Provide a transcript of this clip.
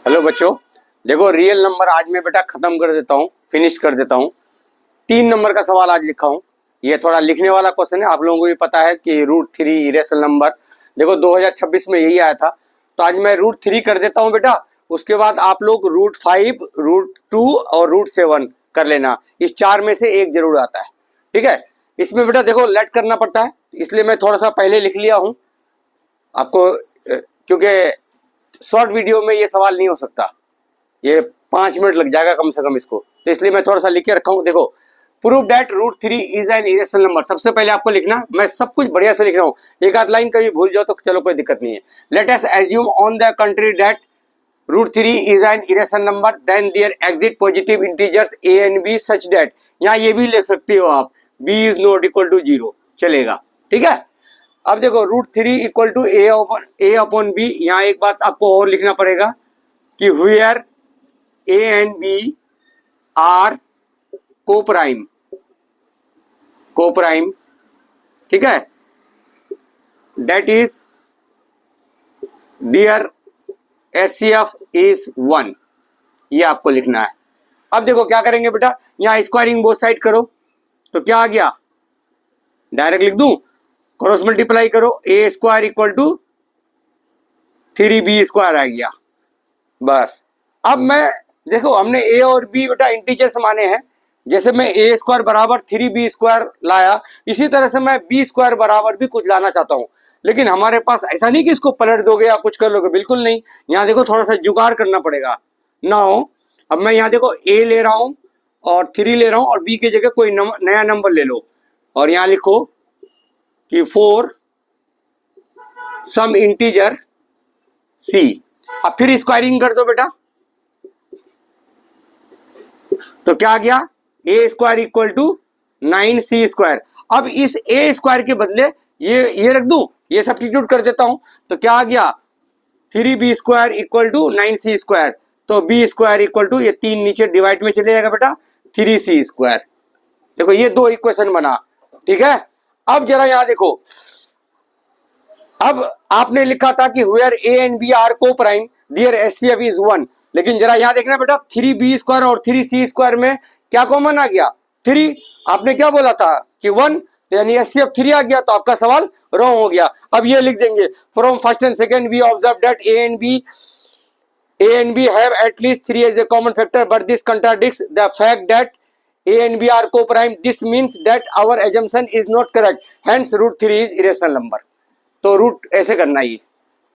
Hello बच्चों, देखो real number आज मैं बेटा खत्म कर देता हूँ, फिनिश कर देता हूँ। 3 नंबर का सवाल आज लिखा हूँ। ये थोड़ा लिखने वाला क्वेश्चन है। आप लोगों को भी पता है कि √3 इरेशनल नंबर, देखो 2026 में यही आया था। तो आज मैं √3 कर देता हूँ बेटा। उसके बाद आप लोग √5, √2 और √7 कर लेना। इस 4 में से एक जरूर आता है, ठीक है। इसमें बेटा देखो लेट करना पड़ता है, इसलिए मैं थोड़ा सा पहले लिख लिया हूँ आपको, क्योंकि शॉर्ट वीडियो में ये सवाल नहीं हो सकता, ये 5 मिनट लग जाएगा कम से कम इसको, तो इसलिए मैं थोड़ा सा लिख के रखा हूँ। देखो, prove that √3 is an irrational number. सबसे पहले आपको लिखना, मैं सब कुछ बढ़िया से लिख रहा हूँ, एक आध लाइन कभी भूल जाओ तो चलो कोई दिक्कत नहीं है। Let us assume on the contrary that √3 is an irrational number, then there exist positive integers a and b such that, यहाँ ये भी लिख सकते हो आप, b is not equal to 0, चलेगा, ठीक है। अब देखो √3 equal to a upon b, यहाँ एक बात आपको और लिखना पड़ेगा कि where a and b are coprime, ठीक है, that is their HCF is 1, ये आपको लिखना है। अब देखो क्या करेंगे बेटा, यहाँ स्क्वायरिंग बोथ साइड करो तो क्या आ गया, डायरेक्ट लिख दूं, क्रॉस मल्टीप्लाई करो, a square equal to 3b square आ गया। बस अब मैं देखो, हमने a और b बेटा इंटीजर्स माने हैं, जैसे मैं a स्क्वायर बराबर 3b स्क्वायर लाया, इसी तरह से मैं b स्क्वायर बराबर भी कुछ लाना चाहता हूं। लेकिन हमारे पास ऐसा नहीं कि इसको पलट दोगे या कुछ कर लोगे, बिल्कुल नहीं। यहाँ देखो थोड़ा सा जुगाड़ करना पड़ेगा ना हो। अब मैं यहाँ देखो a ले रहा हूं और 3 ले रहा हूं और b की जगह कोई नया नंबर ले लो और यहाँ लिखो कि 4 सम इंटीजर c। अब फिर स्क्वायरिंग कर दो बेटा, तो क्या आ गया, a square equal to 9c square. अब इस a स्क्वायर के बदले ये रख दूं, ये सब्स्टिट्यूट कर देता हूं, तो क्या आ गया, 3b square equal to 9c square. तो b स्क्वायर इक्वल टू, ये 3 नीचे डिवाइड में चले जाएगा बेटा, 3c स्क्वायर। देखो ये 2 इक्वेशन बना, ठीक है। अब जरा यहां देखो, अब आपने लिखा था कि where a and b are coprime their HCF is 1, लेकिन जरा यहां देखना बेटा, 3b स्क्वायर और 3c स्क्वायर में क्या कॉमन आ गया, 3। आपने क्या बोला था कि 1, यानी HCF 3 आ गया, तो आपका सवाल रॉन्ग हो गया। अब ये लिख देंगे, from first and second we observe that a and b have at least 3 as a common factor, but this contradicts the fact that a and b are co-prime. This means that our assumption is not correct, hence √3 is irrational number। तो root ऐसे करना ही,